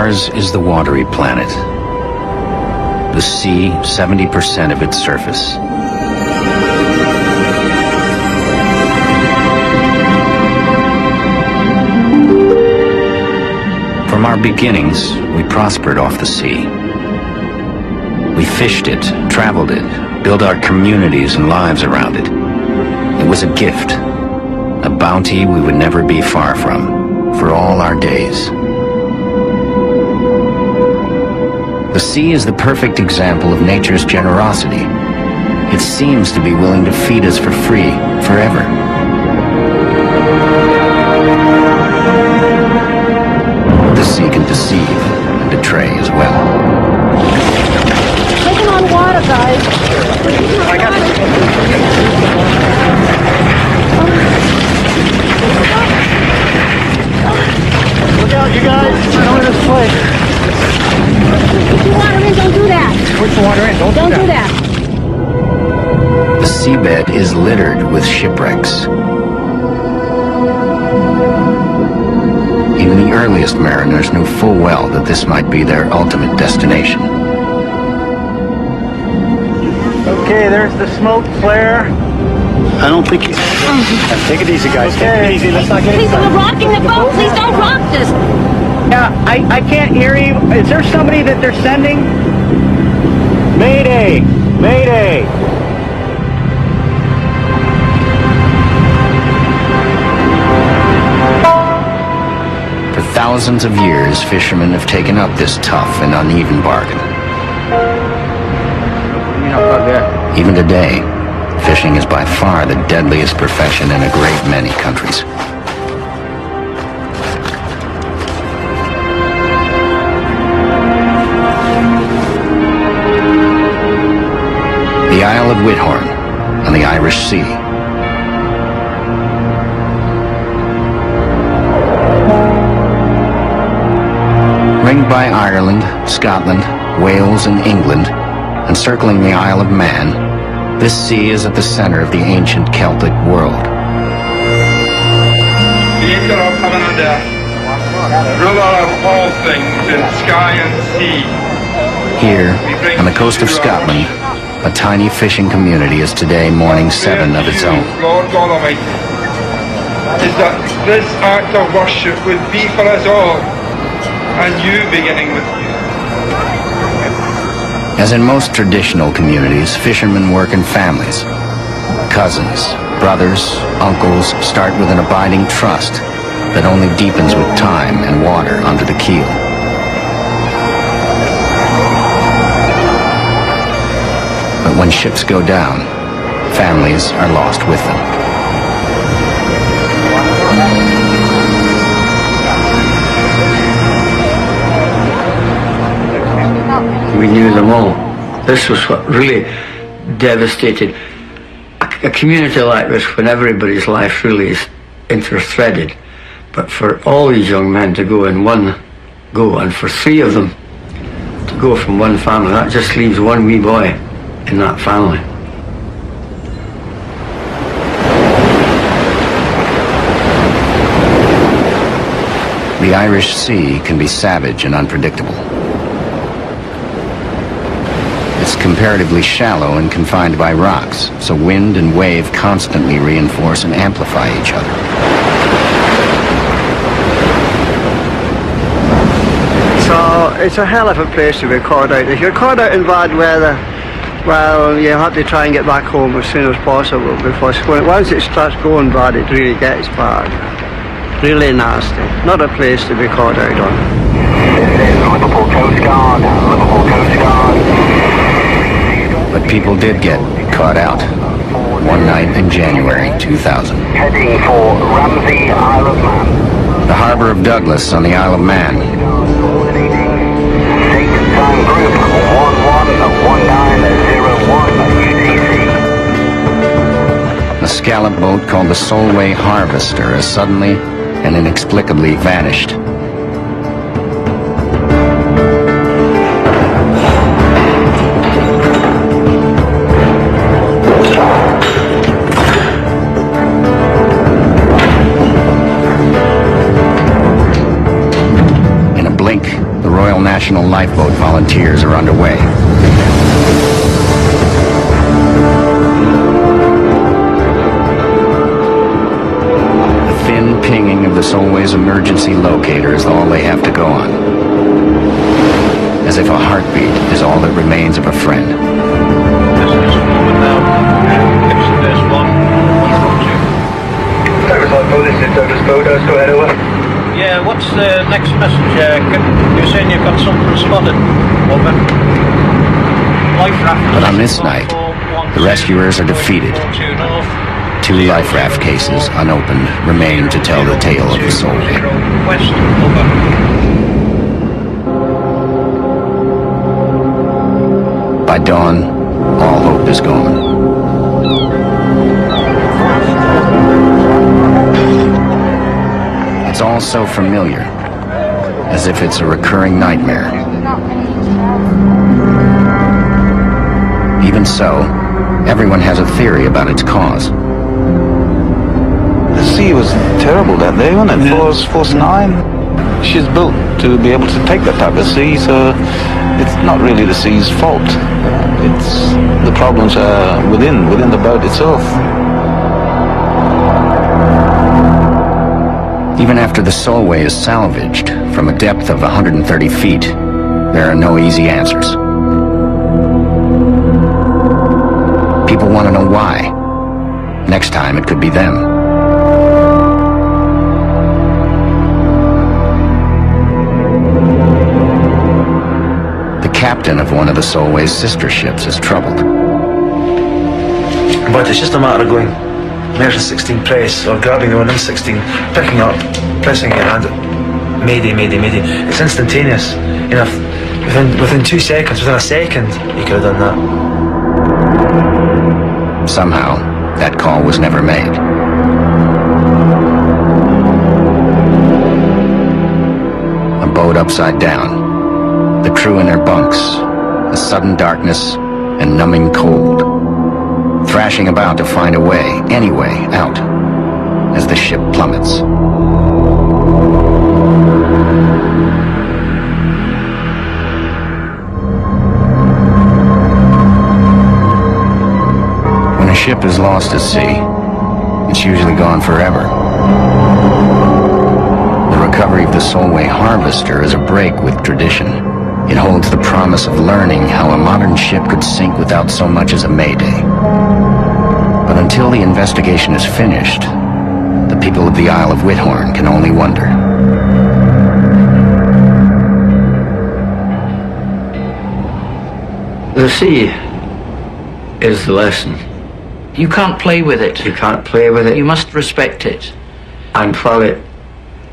Mars is the watery planet. The sea, 70% of its surface. From our beginnings, we prospered off the sea. We fished it, traveled it, built our communities and lives around it. It was a gift, a bounty we would never be far from, for all our days. The sea is the perfect example of nature's generosity. It seems to be willing to feed us for free, forever. The sea can deceive and betray as well. Taking on water, guys. I got it. Look out, you guys. I know this place. Put your water in, don't do that. Put the water in, Don't do that. The seabed is littered with shipwrecks. Even the earliest mariners knew full well that this might be their ultimate destination. Okay, there's the smoke flare. I don't think he's... Take it easy, guys. Okay. Take it easy. Let's not get Please, excited. we're rocking the boat. Please don't rock this. Yeah, I can't hear you. Is there somebody that they're sending? Mayday! Mayday! For thousands of years, fishermen have taken up this tough and uneven bargain. Even today, fishing is by far the deadliest profession in a great many countries. The Isle of Whithorn on the Irish Sea. Ringed by Ireland, Scotland, Wales, and England, encircling the Isle of Man, this sea is at the center of the ancient Celtic world. Ruler of all things in sky and sea. Here, on the coast of Scotland, a tiny fishing community is today mourning 7 of its own. Lord God Almighty, is that this act of worship would be for us all, and you beginning with you. As in most traditional communities, fishermen work in families. Cousins, brothers, uncles start with an abiding trust that only deepens with time and water under the keel. But when ships go down, families are lost with them. We knew them all. This was what really devastated a community like this, when everybody's life really is interthreaded. But for all these young men to go in one go, and for 3 of them to go from one family, that just leaves one wee boy in that family. The Irish Sea can be savage and unpredictable. It's comparatively shallow and confined by rocks, so wind and wave constantly reinforce and amplify each other. So it's a hell of a place to be caught out. If you're caught out in bad weather, well, you have to try and get back home as soon as possible, because once it starts going bad, it really gets bad. Really nasty. Not a place to be caught out on. Liverpool Coast Guard, Liverpool Coast Guard. But people did get caught out. One night in January 2000. Heading for Ramsey, Isle of Man. The harbor of Douglas on the Isle of Man. Date time group 111901 UTC. A scallop boat called the Solway Harvester has suddenly and inexplicably vanished. additional lifeboat volunteers are underway. The thin pinging of the Solway's emergency locator is all they have to go on. As if a heartbeat is all that remains of a friend. Yeah, what's the next message? You're saying you've got something spotted. Over. Life raft. But on this night, the rescuers are defeated. 2 life raft cases, unopened, remain to tell the tale of the Solway. West, over. By dawn, all hope is gone. It's all so familiar, as if it's a recurring nightmare. Even so, everyone has a theory about its cause. The sea was terrible that day, wasn't it? Force 9. She's built to be able to take that type of sea, so it's not really the sea's fault. It's the problems are within the boat itself. Even after the Solway is salvaged from a depth of 130 feet, there are no easy answers. People want to know why. Next time it could be them. The captain of one of the Solway's sister ships is troubled. But it's just a matter of going Measure 16 press, or grabbing the one in 16, picking up, pressing your hand, mayday, mayday, mayday. It's instantaneous. You know, within 2 seconds, within a second, you could have done that. Somehow, that call was never made. A boat upside down, the crew in their bunks, a sudden darkness and numbing cold. Thrashing about to find a way, any way, out, as the ship plummets. When a ship is lost at sea, it's usually gone forever. The recovery of the Solway Harvester is a break with tradition. It holds the promise of learning how a modern ship could sink without so much as a mayday. But until the investigation is finished, the people of the Isle of Whithorn can only wonder. The sea is the lesson. You can't play with it. You can't play with it. You must respect it. And while it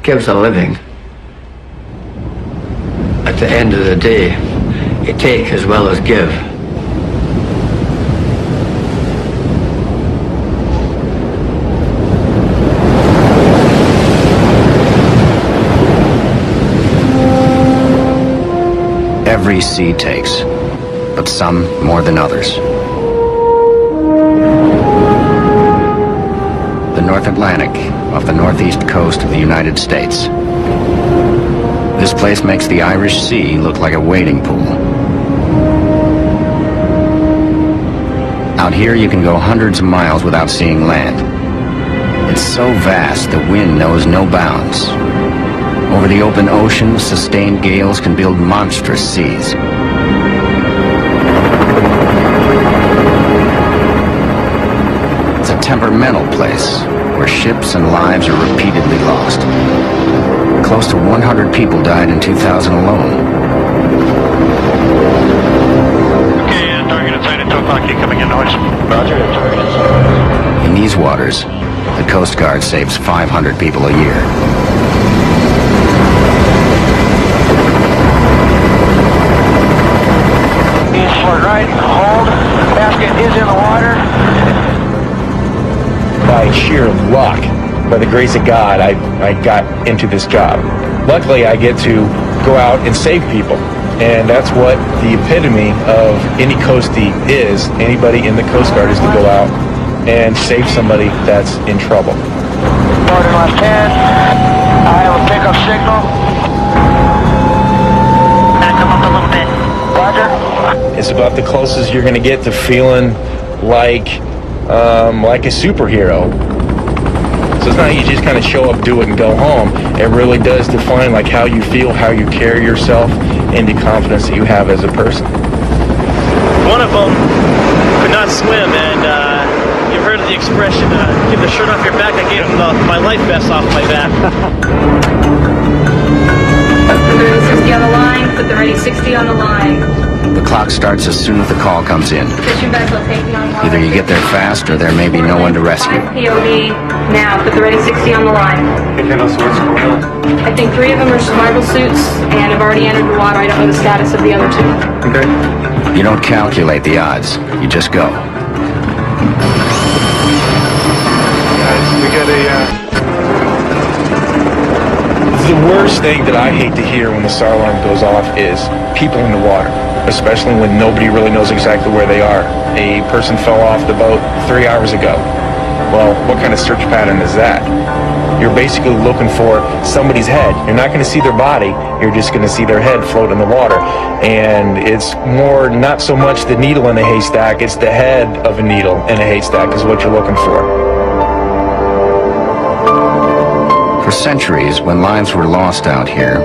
gives a living, at the end of the day, it take as well as give. Every sea takes, but some more than others. The North Atlantic, off the northeast coast of the United States. This place makes the Irish Sea look like a wading pool. Out here you can go hundreds of miles without seeing land. It's so vast the wind knows no bounds. Over the open ocean, sustained gales can build monstrous seas. It's a temperamental place where ships and lives are repeatedly lost. Close to 100 people died in 2000 alone. Okay, target inside at 2 o'clock, coming in noise. Roger, target. In these waters, the Coast Guard saves 500 people a year. Eastward right, hold. Basket is in the water. By sheer luck, by the grace of God, I got into this job. Luckily, I get to go out and save people. And that's what the epitome of any coastie is. Anybody in the Coast Guard is to go out and save somebody that's in trouble. Border left hand. I have a pickup signal. Back up It's about the closest you're going to get to feeling like a superhero. So it's not you just kind of show up, do it, and go home. It really does define like how you feel, how you carry yourself, and the confidence that you have as a person. One of them could not swim, and you've heard of the expression, "Give the shirt off your back." I gave him my life vest off my back. Put the ready 60 on the line. Put the ready 60 on the line. The clock starts as soon as the call comes in. Fishing vessel taking on water. Either you get there fast, or there may be no one to rescue. POV. Now, put the ready 60 on the line. I think 3 of them are survival suits, and have already entered the water. I don't know the status of the other 2. Okay. You don't calculate the odds. You just go. Guys, we got a... The worst thing that I hate to hear when the SAR alarm goes off is people in the water, especially when nobody really knows exactly where they are. A person fell off the boat 3 hours ago. Well, what kind of search pattern is that? You're basically looking for somebody's head. You're not going to see their body. You're just going to see their head float in the water. And it's more, not so much the needle in a haystack, it's the head of a needle in a haystack is what you're looking for. For centuries, when lives were lost out here,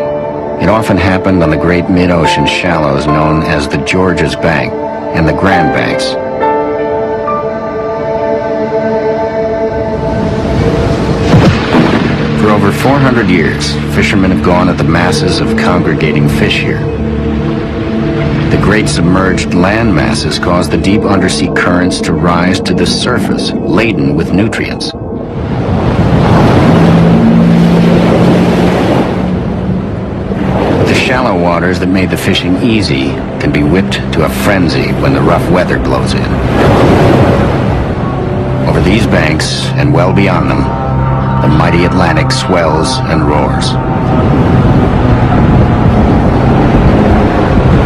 it often happened on the great mid-ocean shallows known as the Georges Bank and the Grand Banks. For over 400 years, fishermen have gone at the masses of congregating fish here. The great submerged land masses cause the deep undersea currents to rise to the surface, laden with nutrients. The shallow waters that made the fishing easy can be whipped to a frenzy when the rough weather blows in. Over these banks, and well beyond them, the mighty Atlantic swells and roars.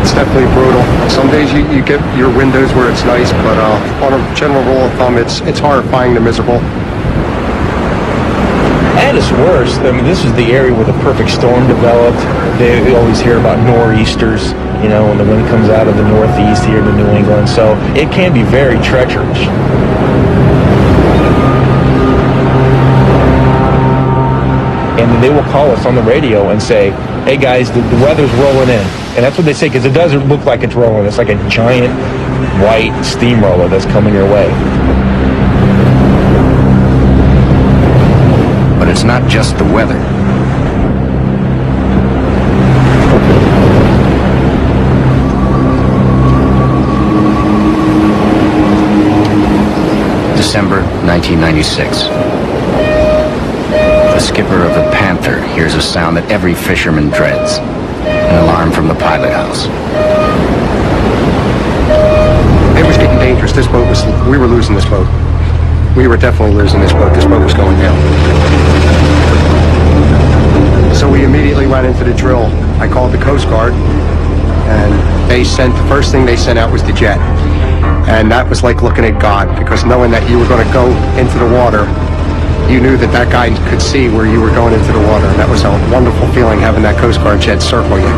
It's definitely brutal. Some days you get your windows where it's nice, but on a general rule of thumb, it's horrifying to miserable. At its worst, I mean, this is the area where the perfect storm developed. They always hear about nor'easters, you know, when the wind comes out of the northeast here to New England, so it can be very treacherous. And they will call us on the radio and say, hey guys, the weather's rolling in. And that's what they say, because it doesn't look like it's rolling. It's like a giant white steamroller that's coming your way. But it's not just the weather. December 1996. The skipper of the Panther hears a sound that every fisherman dreads. An alarm from the pilot house. It was getting dangerous. We were losing this boat. We were definitely losing this boat. This boat was going down. So we immediately went into the drill. I called the Coast Guard, and the first thing they sent out was the jet. And that was like looking at God, because knowing that you were going to go into the water, you knew that that guy could see where you were going into the water. And that was a wonderful feeling, having that Coast Guard jet circle you.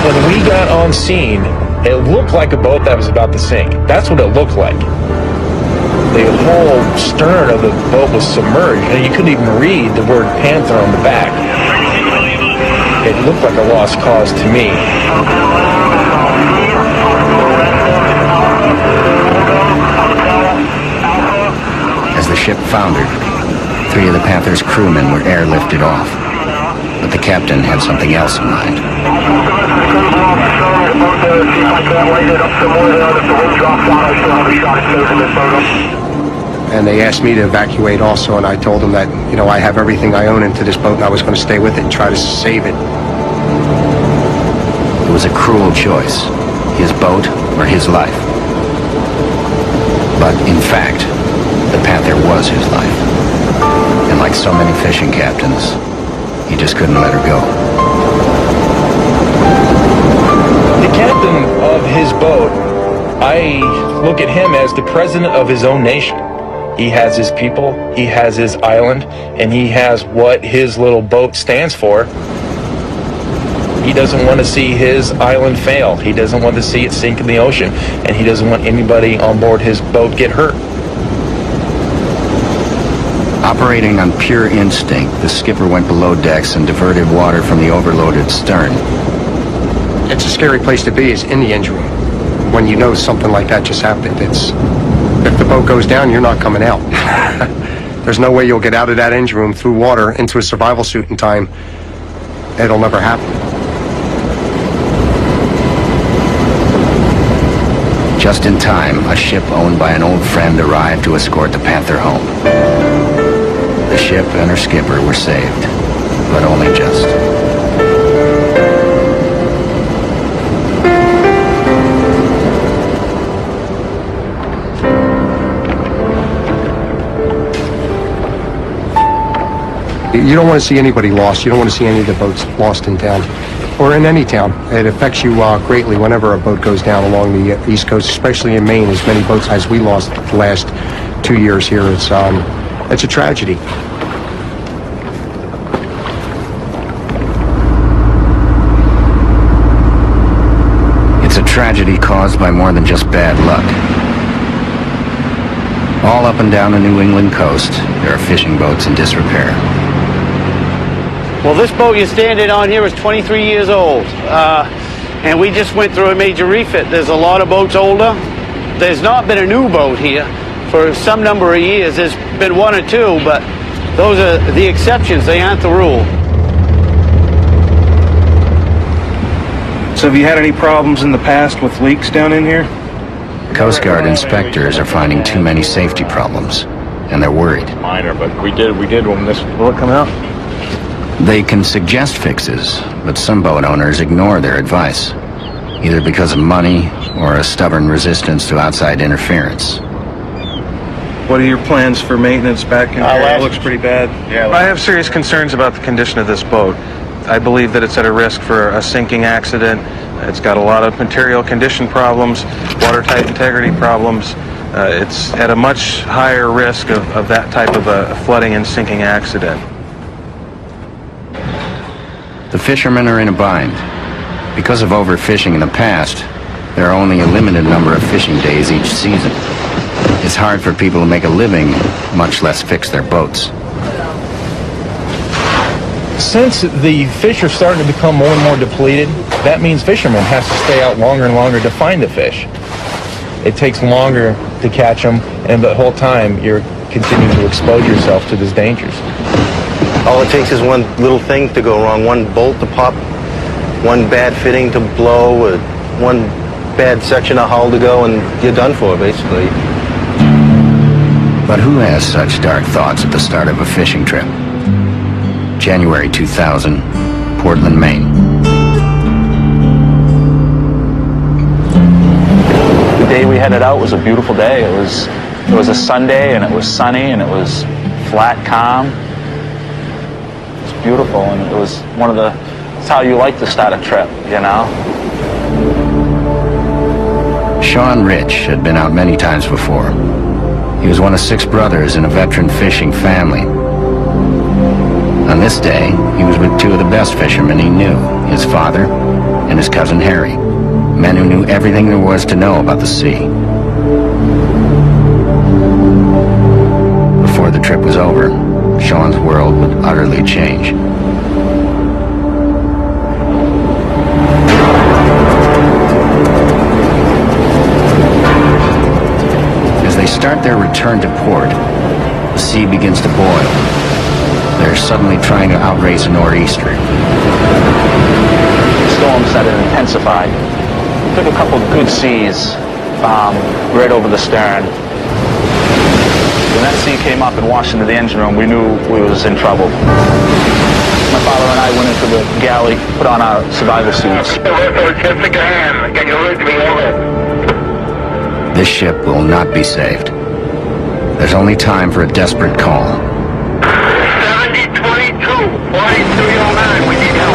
When we got on scene, it looked like a boat that was about to sink. That's what it looked like. The whole stern of the boat was submerged, and you couldn't even read the word Panther on the back. It looked like a lost cause to me. As the ship foundered, 3 of the Panther's crewmen were airlifted off. But the captain had something else in mind. And they asked me to evacuate also, and I told them that, you know, I have everything I own into this boat, and I was going to stay with it and try to save it. It was a cruel choice, his boat or his life. But in fact, the Panther was his life. And like so many fishing captains, he just couldn't let her go. The captain of his boat, I look at him as the president of his own nation. He has his people, he has his island, and he has what his little boat stands for. He doesn't want to see his island fail. He doesn't want to see it sink in the ocean, and he doesn't want anybody on board his boat get hurt. Operating on pure instinct, the skipper went below decks and diverted water from the overloaded stern. It's a scary place to be, is in the engine room. When you know something like that just happened, if the boat goes down, you're not coming out. There's no way you'll get out of that engine room through water into a survival suit in time. It'll never happen. Just in time, a ship owned by an old friend arrived to escort the Panther home. The ship and her skipper were saved, but only just. You don't want to see anybody lost. You don't want to see any of the boats lost in town, or in any town. It affects you greatly whenever a boat goes down along the East Coast, especially in Maine. As many boats as we lost the last 2 years here, it's a tragedy. It's a tragedy caused by more than just bad luck. All up and down the New England coast, there are fishing boats in disrepair. Well, this boat you're standing on here is 23 years old, and we just went through a major refit. There's a lot of boats older. There's not been a new boat here for some number of years. There's been one or two, but those are the exceptions. They aren't the rule. So have you had any problems in the past with leaks down in here? Coast Guard inspectors are finding too many safety problems, and they're worried. Minor, but we did when this bullet come out. They can suggest fixes, but some boat owners ignore their advice, either because of money or a stubborn resistance to outside interference. What are your plans for maintenance back in here? It looks pretty bad. Yeah, I have serious concerns about the condition of this boat. I believe that it's at a risk for a sinking accident. It's got a lot of material condition problems, watertight integrity problems. It's at a much higher risk of that type of a flooding and sinking accident. The fishermen are in a bind. Because of overfishing in the past, there are only a limited number of fishing days each season. It's hard for people to make a living, much less fix their boats. Since the fish are starting to become more and more depleted, that means fishermen have to stay out longer and longer to find the fish. It takes longer to catch them, and the whole time you're continuing to expose yourself to these dangers. All it takes is one little thing to go wrong, one bolt to pop, one bad fitting to blow, one bad section of hull to go, and you're done for, basically. But who has such dark thoughts at the start of a fishing trip? January 2000, Portland, Maine. The day we headed out was a beautiful day. It was a Sunday, and it was sunny, and it was flat, calm. It was beautiful, and it was it's how you like to start a trip, you know? Sean Rich had been out many times before. He was one of 6 brothers in a veteran fishing family. On this day, he was with 2 of the best fishermen he knew, his father and his cousin Harry, men who knew everything there was to know about the sea. Before the trip was over, Sean's world would utterly change. As they start their return to port, the sea begins to boil. They're suddenly trying to outrace a nor'easter. The storms had intensified. Took a couple good seas right over the stern. When that sea came up and washed into the engine room, we knew we was in trouble. My father and I went into the galley, put on our survival suits. This ship will not be saved. There's only time for a desperate call. 7022, 4209, we need help.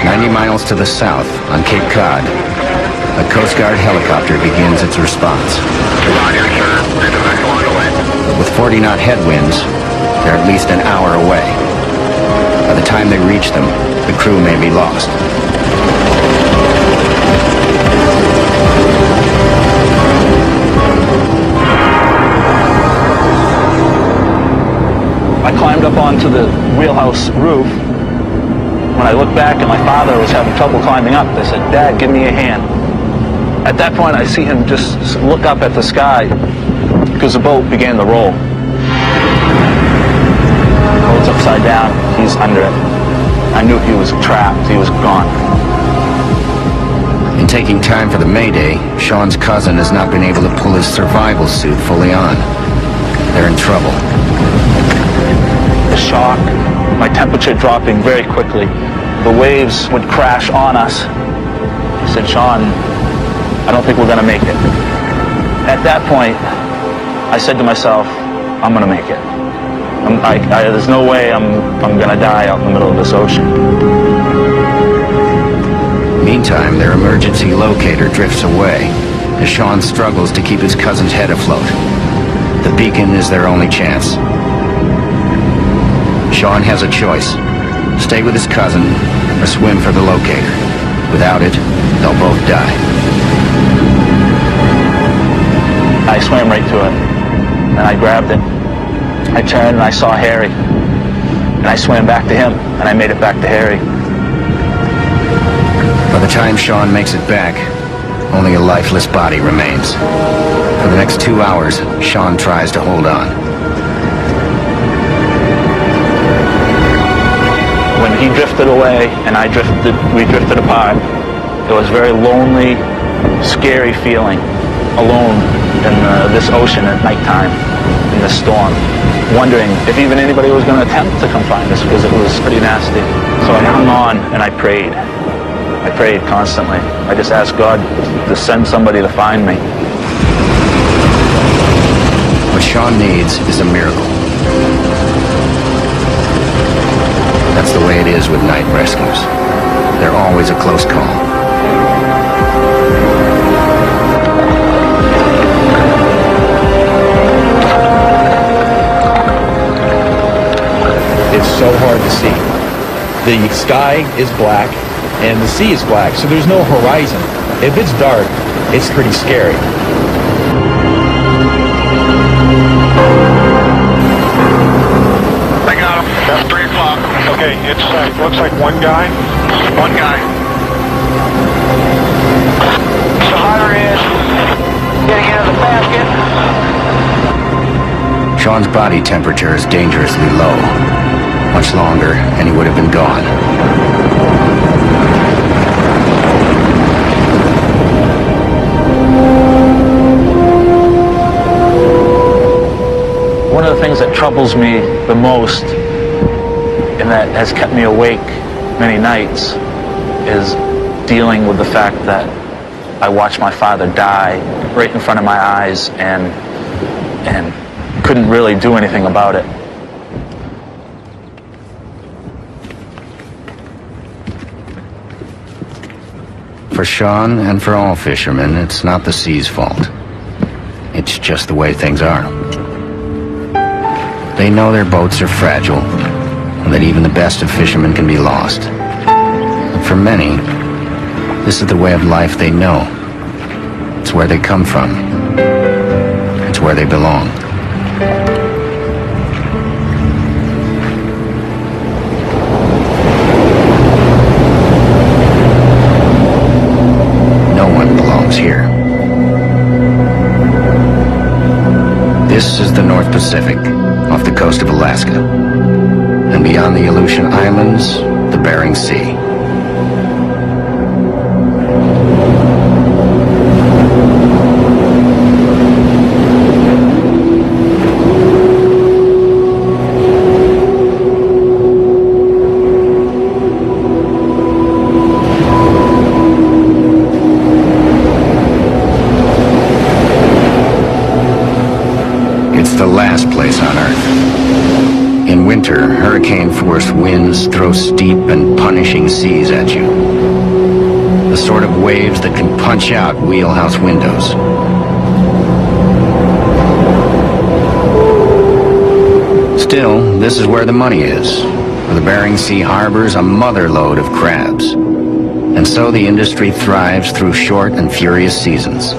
90 miles to the south, on Cape Cod, a Coast Guard helicopter begins its response. But with 40-knot headwinds, They're at least an hour away. By the time they reach them, the crew may be lost. I climbed up onto the wheelhouse roof. When I looked back and my father was having trouble climbing up, I said, "Dad, give me a hand." At that point, I see him just look up at the sky because the boat began to roll. The boat's upside down. He's under it. I knew he was trapped. He was gone. In taking time for the Mayday, Sean's cousin has not been able to pull his survival suit fully on. They're in trouble. The shock, my temperature dropping very quickly. The waves would crash on us. I said, "Sean, I don't think we're going to make it." At that point, I said to myself, "I'm going to make it. There's no way I'm going to die out in the middle of this ocean." Meantime, their emergency locator drifts away as Sean struggles to keep his cousin's head afloat. The beacon is their only chance. Sean has a choice: stay with his cousin or swim for the locator. Without it, they'll both die. I swam right to it, and I grabbed it. I turned and I saw Harry, and I swam back to him, and I made it back to Harry. By the time Sean makes it back, only a lifeless body remains. For the next 2 hours, Sean tries to hold on. When he drifted away and we drifted apart, it was a very lonely, scary feeling, alone in this ocean at nighttime, in this storm, wondering if even anybody was going to attempt to come find us, because it was pretty nasty. So I hung on and I prayed. I prayed constantly. I just asked God to send somebody to find me. What Sean needs is a miracle. That's the way it is with night rescues. They're always a close call. It's so hard to see. The sky is black and the sea is black, so there's no horizon. If it's dark, it's pretty scary. I got him. That's 3 o'clock. Okay, it's looks like one guy. One guy. So higher is getting into the basket. Sean's body temperature is dangerously low. Much longer, and he would have been gone. One of the things that troubles me the most, and that has kept me awake many nights, is dealing with the fact that I watched my father die right in front of my eyes and couldn't really do anything about it. For Sean and for all fishermen, it's not the sea's fault. It's just the way things are. They know their boats are fragile, and that even the best of fishermen can be lost. And for many, this is the way of life they know. It's where they come from. It's where they belong. No one belongs here. This is the North Pacific, off the coast of Alaska. And beyond the Aleutian Islands, the Bering Sea. It's the last place on Earth. In winter, hurricane-force winds throw steep and punishing seas at you. The sort of waves that can punch out wheelhouse windows. It's Still, this is where the money is. For the Bering Sea harbors a mother lode of crabs. And so the industry thrives through short and furious seasons.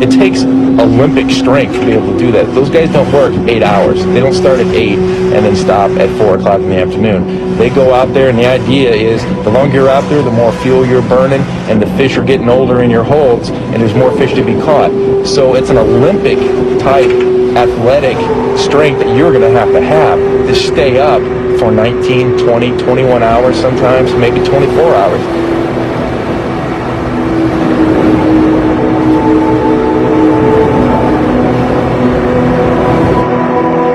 It takes Olympic strength to be able to do that. Those guys don't work 8 hours. They don't start at 8 and then stop at 4 o'clock in the afternoon. They go out there, and the idea is the longer you're out there, the more fuel you're burning, and the fish are getting older in your holds, and there's more fish to be caught. So it's an Olympic type athletic strength that you're going to have to stay up for 19, 20, 21 hours sometimes, maybe 24 hours.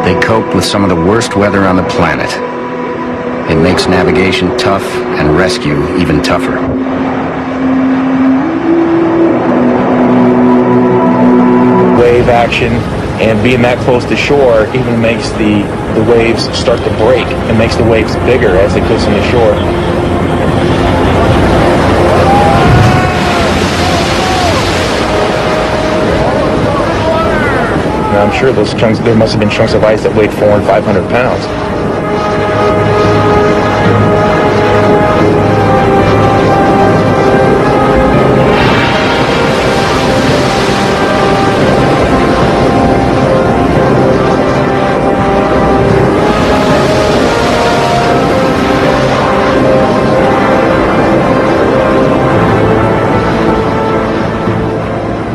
They cope with some of the worst weather on the planet. It makes navigation tough and rescue even tougher. Wave action and being that close to shore even makes the waves start to break. It makes the waves bigger as they close in the shore. And I'm sure those chunks, there must have been chunks of ice that weighed 400 and 500 pounds.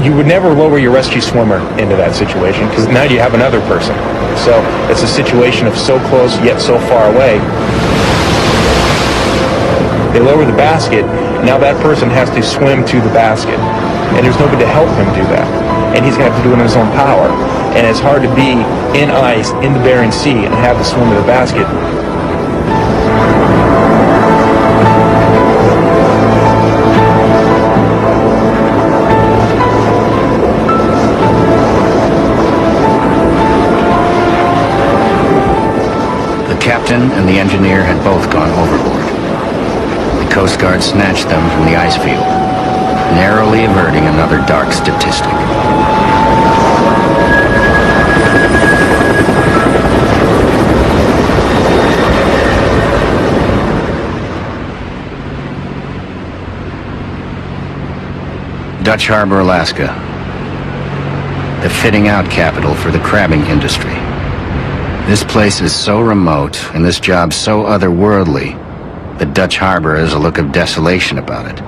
You would never lower your rescue swimmer into that situation because now you have another person. So it's a situation of so close yet so far away. They lower the basket, now that person has to swim to the basket. And there's nobody to help him do that. And he's going to have to do it in his own power. And it's hard to be in ice, in the Bering Sea, and have to swim to the basket. The captain and the engineer had both gone overboard. The Coast Guard snatched them from the ice field, narrowly averting another dark statistic. Dutch Harbor, Alaska, the fitting out capital for the crabbing industry. This place is so remote and this job so otherworldly that Dutch Harbor has a look of desolation about it.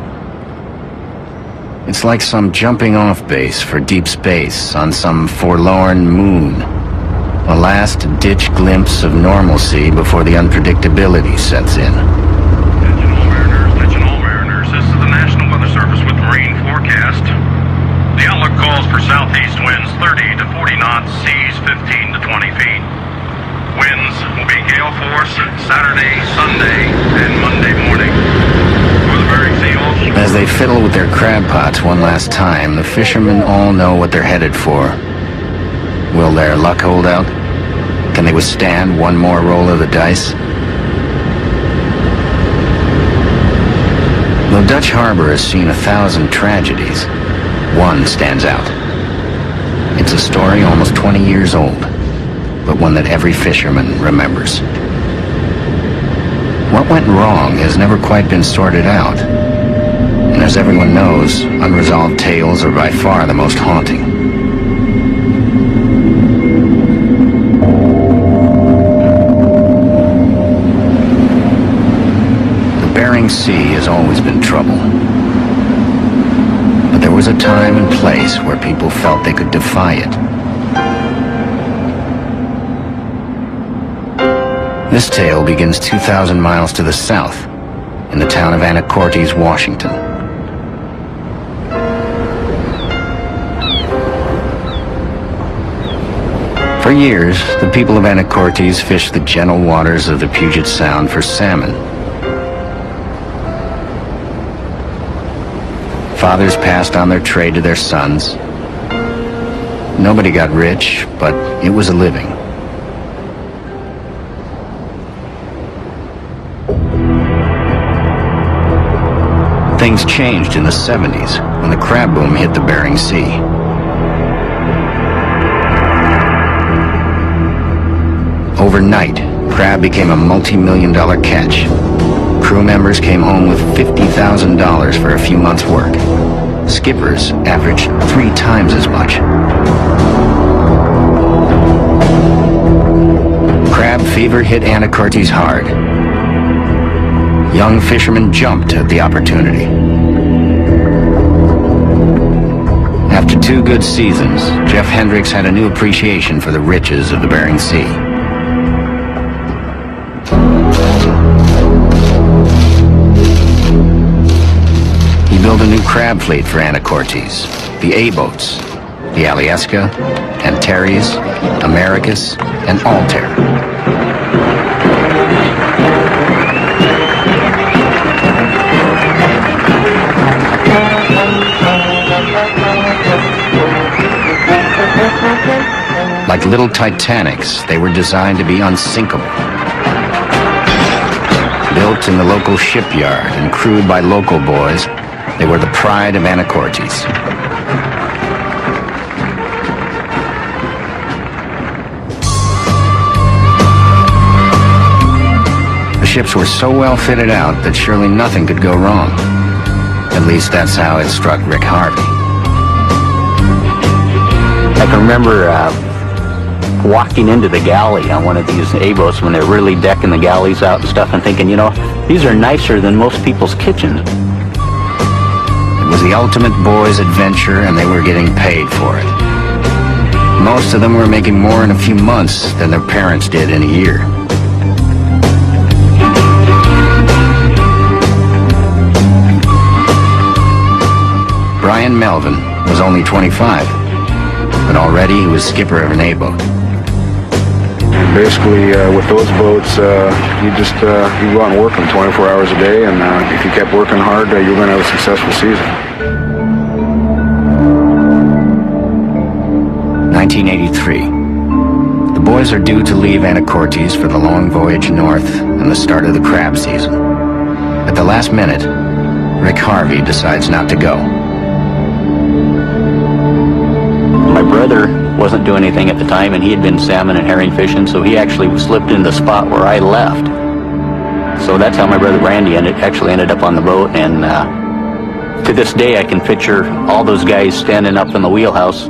It's like some jumping-off base for deep space on some forlorn moon. A last-ditch glimpse of normalcy before the unpredictability sets in. Attention all mariners, this is the National Weather Service with marine forecast. The outlook calls for southeast winds 30 to 40 knots, seas 15 to 20 feet. Winds will be gale force Saturday, Sunday, and Monday morning. For the Bering Sea offshore. As they fiddle with their crab pots one last time, the fishermen all know what they're headed for. Will their luck hold out? Can they withstand one more roll of the dice? Though Dutch Harbor has seen 1,000 tragedies, one stands out. It's a story almost 20 years old, but one that every fisherman remembers. What went wrong has never quite been sorted out. And as everyone knows, unresolved tales are by far the most haunting. The Bering Sea has always been trouble. But there was a time and place where people felt they could defy it. This tale begins 2,000 miles to the south, in the town of Anacortes, Washington. For years, the people of Anacortes fished the gentle waters of the Puget Sound for salmon. Fathers passed on their trade to their sons. Nobody got rich, but it was a living. Things changed in the 70s when the crab boom hit the Bering Sea. Overnight, crab became a multi-million-dollar catch. Crew members came home with $50,000 for a few months' work. Skippers averaged 3 times as much. Crab fever hit Anacortes hard. Young fishermen jumped at the opportunity. After 2 good seasons, Jeff Hendricks had a new appreciation for the riches of the Bering Sea. He built a new crab fleet for Anacortes, the A-boats, the Alyeska, Antares, Americus, and Altair. Like little Titanics, they were designed to be unsinkable. Built in the local shipyard and crewed by local boys, they were the pride of Anacortes. The ships were so well fitted out that surely nothing could go wrong. At least that's how it struck Rick Harvey. I can remember walking into the galley on one of these A-boats when they're really decking the galleys out and stuff, and thinking, you know, these are nicer than most people's kitchens. It was the ultimate boys' adventure, and they were getting paid for it. Most of them were making more in a few months than their parents did in a year. Brian Melvin was only 25, but already he was skipper of an A-boat. Basically, with those boats, you go out and work them 24 hours a day, and if you kept working hard, you're going to have a successful season. 1983. The boys are due to leave Anacortes for the long voyage north and the start of the crab season. At the last minute, Rick Harvey decides not to go. My brother wasn't doing anything at the time, and he had been salmon and herring fishing, so he actually slipped in the spot where I left. So that's how my brother Randy actually ended up on the boat, and to this day I can picture all those guys standing up in the wheelhouse.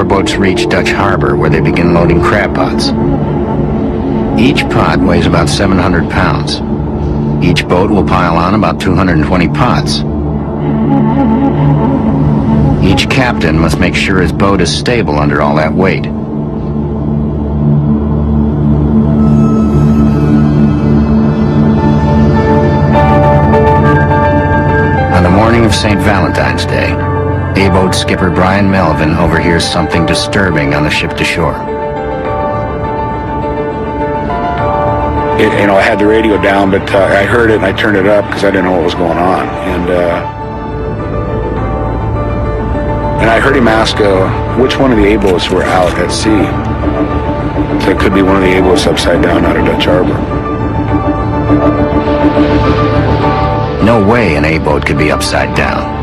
Boats reach Dutch Harbor, where they begin loading crab pots. Each pot weighs about 700 pounds. Each boat will pile on about 220 pots. Each captain must make sure his boat is stable under all that weight. On the morning of St. Valentine's Day, A-boat skipper Brian Melvin overhears something disturbing on the ship to shore. I had the radio down, but I heard it and I turned it up because I didn't know what was going on. And I heard him ask which one of the A-boats were out at sea. So it could be one of the A-boats upside down out of Dutch Harbor. No way an A-boat could be upside down.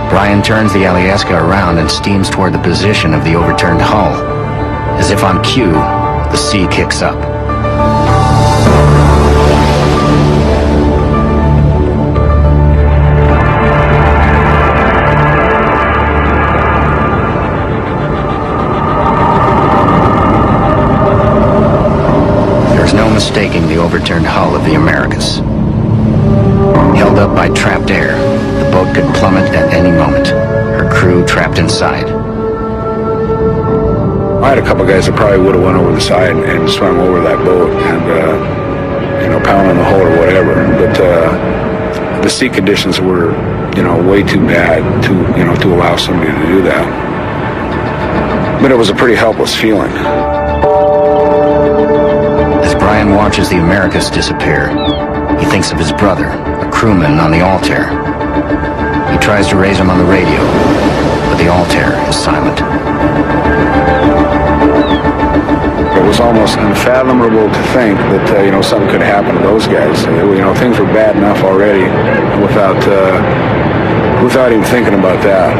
Brian turns the Alyeska around and steams toward the position of the overturned hull. As if on cue, the sea kicks up. There's no mistaking the overturned hull of the Americas. Held up by trapped air, the boat could plummet at any moment, her crew trapped inside. I had a couple guys that probably would have went over the side and swam over that boat and, pound on the hull or whatever. But the sea conditions were, way too bad to allow somebody to do that. But it was a pretty helpless feeling. As Brian watches the Americas disappear, he thinks of his brother, a crewman on the Altair. He tries to raise him on the radio, but the Altair is silent. It was almost unfathomable to think that, something could happen to those guys. Things were bad enough already without even thinking about that.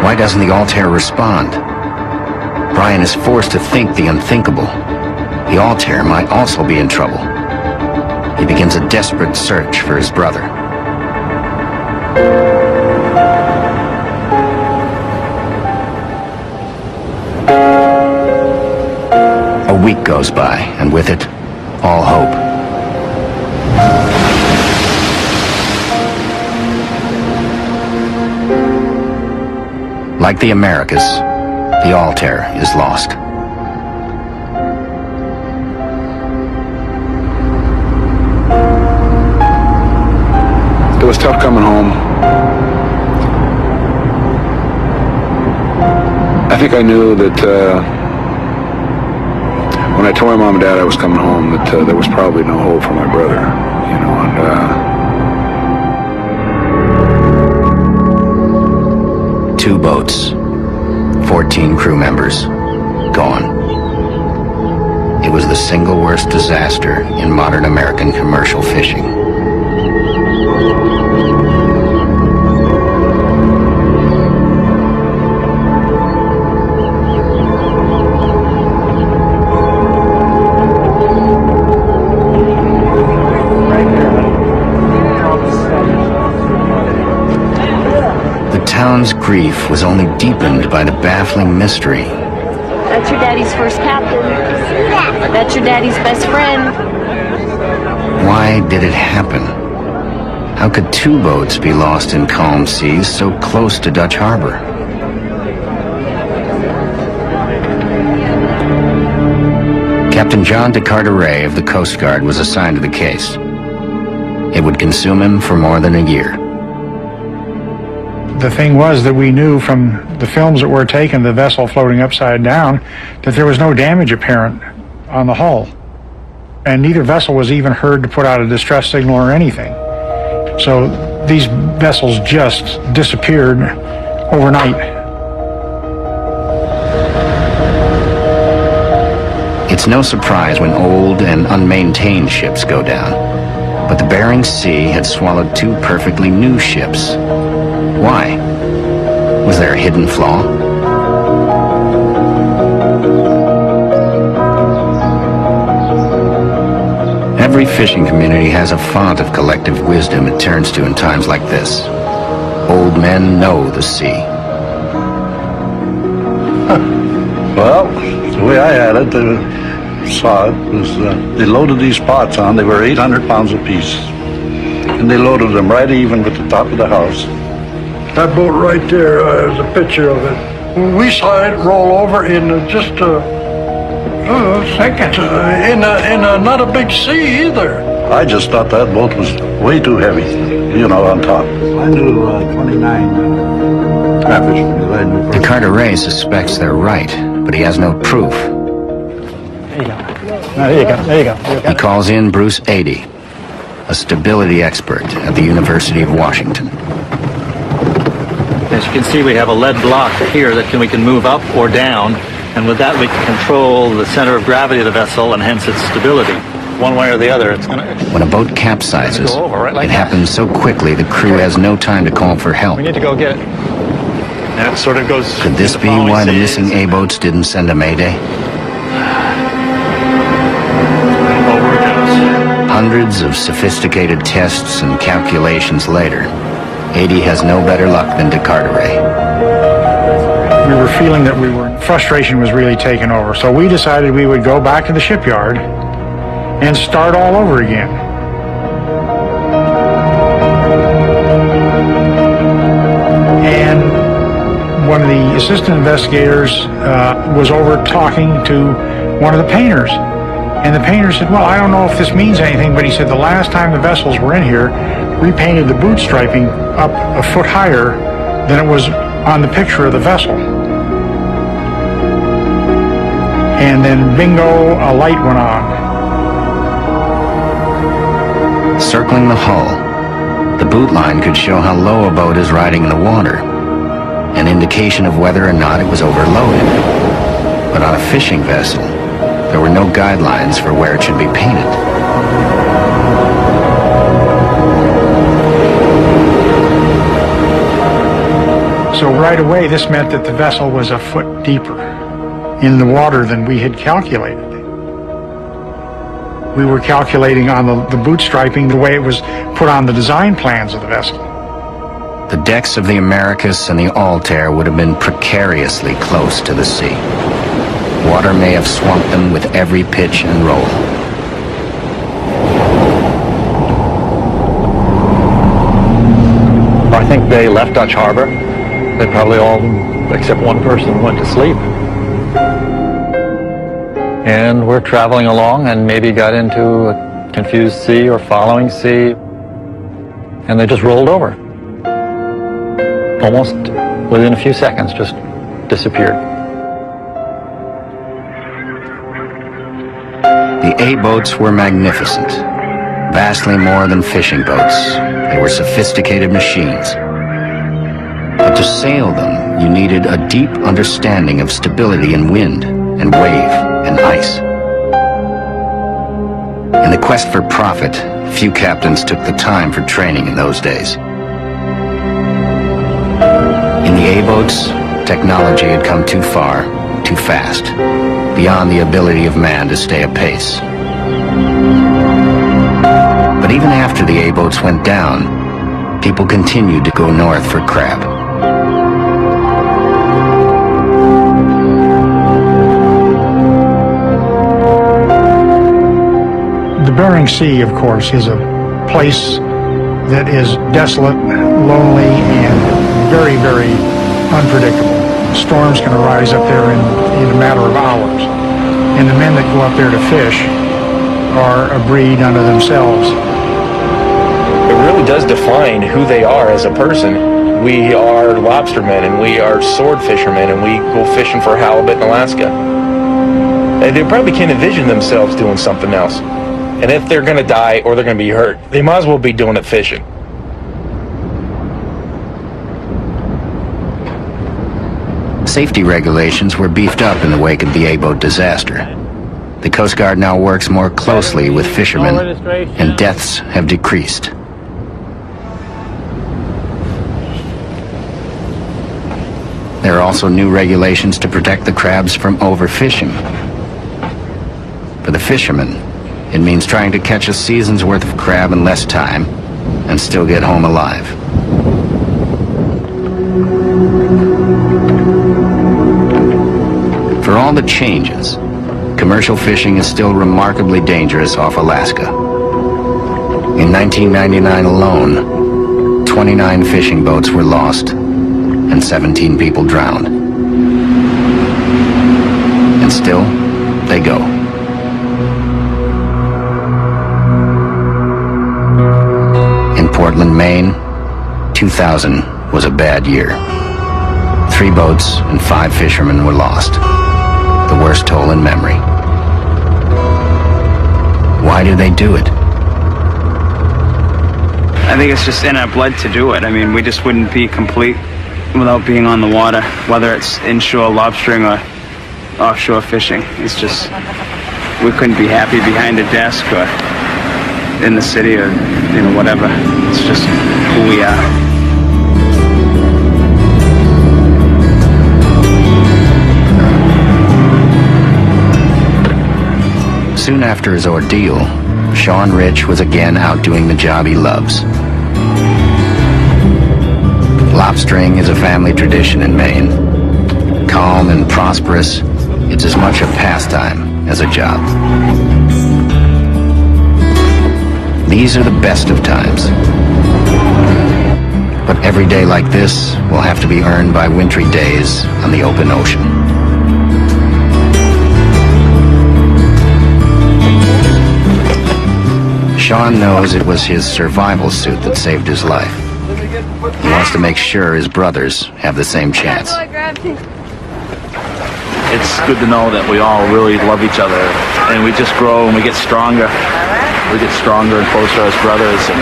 Why doesn't the Altair respond? Brian is forced to think the unthinkable. The Altair might also be in trouble. He begins a desperate search for his brother. A week goes by, and with it, all hope. Like the Americas, the Altair is lost. It was tough coming home. I think I knew that when I told my mom and dad I was coming home, that there was probably no hope for my brother, and 2 boats, 14 crew members, gone. It was the single worst disaster in modern American commercial fishing. The town's grief was only deepened by the baffling mystery. That's your daddy's first captain. That's your daddy's best friend. Why did it happen? How could 2 boats be lost in calm seas so close to Dutch Harbor? Captain John de Carteret of the Coast Guard was assigned to the case. It would consume him for more than a year. The thing was that we knew from the films that were taken, the vessel floating upside down, that there was no damage apparent on the hull. And neither vessel was even heard to put out a distress signal or anything. So these vessels just disappeared overnight. It's no surprise when old and unmaintained ships go down. But the Bering Sea had swallowed 2 perfectly new ships. Why? Was there a hidden flaw? Every fishing community has a font of collective wisdom it turns to in times like this. Old men know the sea. Well, the way I had it, saw it, was they loaded these pots on. They were 800 pounds apiece. And they loaded them right even with the top of the house. That boat right there is a picture of it. We saw it roll over in just a second, in not a big sea either. I just thought that boat was way too heavy, on top. I knew 29 catfish. De Carteret suspects they're right, but he has no proof. There you go. There you go. There you go. He calls in Bruce Adey, a stability expert at the University of Washington. As you can see, we have a lead block here that we can move up or down, and with that we can control the center of gravity of the vessel and hence its stability. One way or the other, it's going to... When a boat capsizes, go over, right, like it happens so quickly the crew has no time to call for help. We need to go get it. That sort of goes... Could this be why the missing A-boats didn't send a mayday? Over it goes. Hundreds of sophisticated tests and calculations later, Adey has no better luck than de Carteret. We were feeling that frustration was really taking over. So we decided we would go back to the shipyard and start all over again. And one of the assistant investigators was over talking to one of the painters. And the painter said, well, I don't know if this means anything, but he said the last time the vessels were in here, we painted the boot striping up a foot higher than it was on the picture of the vessel. And then bingo, a light went on. Circling the hull, the boot line could show how low a boat is riding in the water, an indication of whether or not it was overloaded. But on a fishing vessel, there were no guidelines for where it should be painted. So right away, this meant that the vessel was a foot deeper in the water than we had calculated. We were calculating on the boot striping the way it was put on the design plans of the vessel. The decks of the Americas and the Altair would have been precariously close to the sea. Water may have swamped them with every pitch and roll. I think they left Dutch Harbor. They probably all, except one person, went to sleep. And we're traveling along and maybe got into a confused sea or following sea, and they just rolled over. Almost within a few seconds, just disappeared. The A-boats were magnificent, vastly more than fishing boats. They were sophisticated machines. But to sail them, you needed a deep understanding of stability in wind and wave and ice. In the quest for profit, few captains took the time for training in those days. In the A-boats, technology had come too far, too fast, beyond the ability of man to stay apace. But even after the A-boats went down, people continued to go north for crab. The Bering Sea, of course, is a place that is desolate, lonely, and very, very unpredictable. Storms can arise up there in a matter of hours. And the men that go up there to fish are a breed unto themselves. It really does define who they are as a person. We are lobstermen, and we are sword fishermen, and we go fishing for halibut in Alaska. And they probably can't envision themselves doing something else. And if they're going to die or they're going to be hurt, they might as well be doing it fishing. Safety regulations were beefed up in the wake of the A-boat disaster. The Coast Guard now works more closely with fishermen, and deaths have decreased. There are also new regulations to protect the crabs from overfishing. For the fishermen, it means trying to catch a season's worth of crab in less time and still get home alive. For all the changes, commercial fishing is still remarkably dangerous off Alaska. In 1999 alone, 29 fishing boats were lost and 17 people drowned. And still, they go. In Portland, Maine, 2000 was a bad year. 3 boats and 5 fishermen were lost. The worst toll in memory. Why do they do it? I think it's just in our blood to do it. I mean, we just wouldn't be complete without being on the water, whether it's inshore lobstering or offshore fishing. It's just, we couldn't be happy behind a desk or in the city or, you know, whatever. It's just who we are. Soon after his ordeal, Sean Rich was again out doing the job he loves. Lobstering is a family tradition in Maine. Calm and prosperous, it's as much a pastime as a job. These are the best of times. But every day like this will have to be earned by wintry days on the open ocean. Sean knows it was his survival suit that saved his life. He wants to make sure his brothers have the same chance. It's good to know that we all really love each other, and we just grow and we get stronger. we get stronger and closer as brothers, and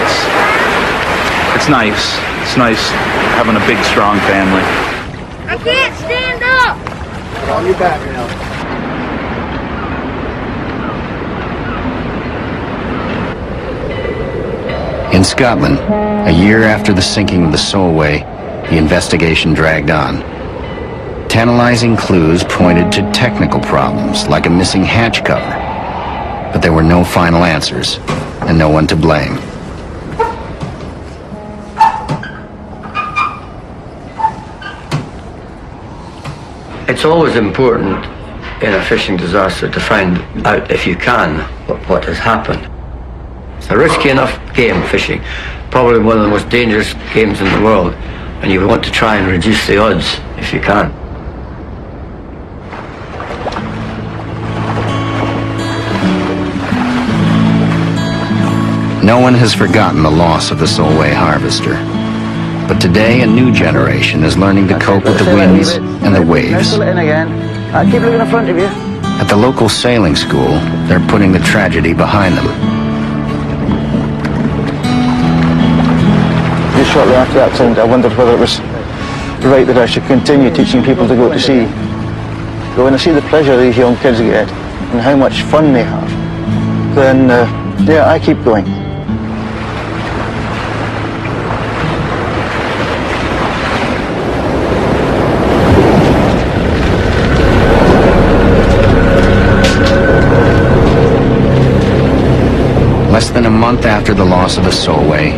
it's nice. It's nice having a big, strong family. I can't stand up! On your back now. In Scotland, a year after the sinking of the Solway, the investigation dragged on. Tantalizing clues pointed to technical problems, like a missing hatch cover. But there were no final answers, and no one to blame. It's always important in a fishing disaster to find out, if you can, what has happened. It's a risky enough game, fishing. Probably one of the most dangerous games in the world, and you want to try and reduce the odds if you can. No one has forgotten the loss of the Solway harvester. But today, a new generation is learning to cope with the winds and the waves. Keep looking in front of you. At the local sailing school, they're putting the tragedy behind them. Just shortly after that accident, I wondered whether it was right that I should continue teaching people to go to sea. But when I see the pleasure these young kids get and how much fun they have, then, yeah, I keep going. Less than a month after the loss of the Solway,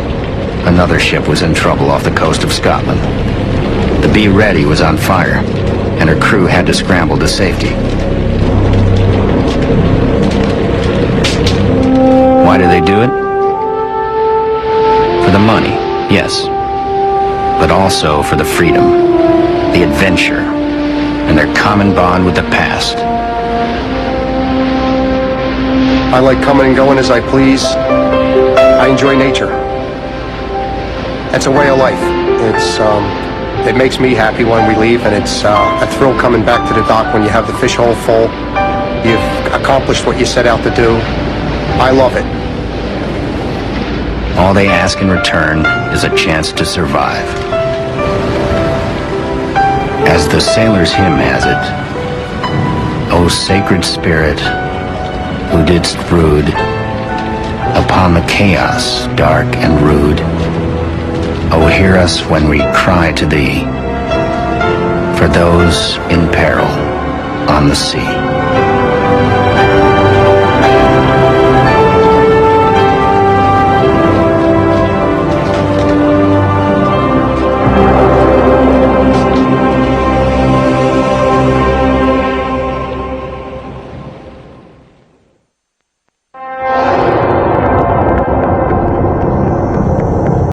another ship was in trouble off the coast of Scotland. The Be Ready was on fire, and her crew had to scramble to safety. Why do they do it? For the money, yes, but also for the freedom, the adventure, and their common bond with the past. I like coming and going as I please. I enjoy nature. It's a way of life. It makes me happy when we leave, and it's a thrill coming back to the dock when you have the fish hole full. You've accomplished what you set out to do. I love it. All they ask in return is a chance to survive. As the sailor's hymn has it, O sacred spirit, who didst brood upon the chaos dark and rude, O hear us when we cry to thee for those in peril on the sea.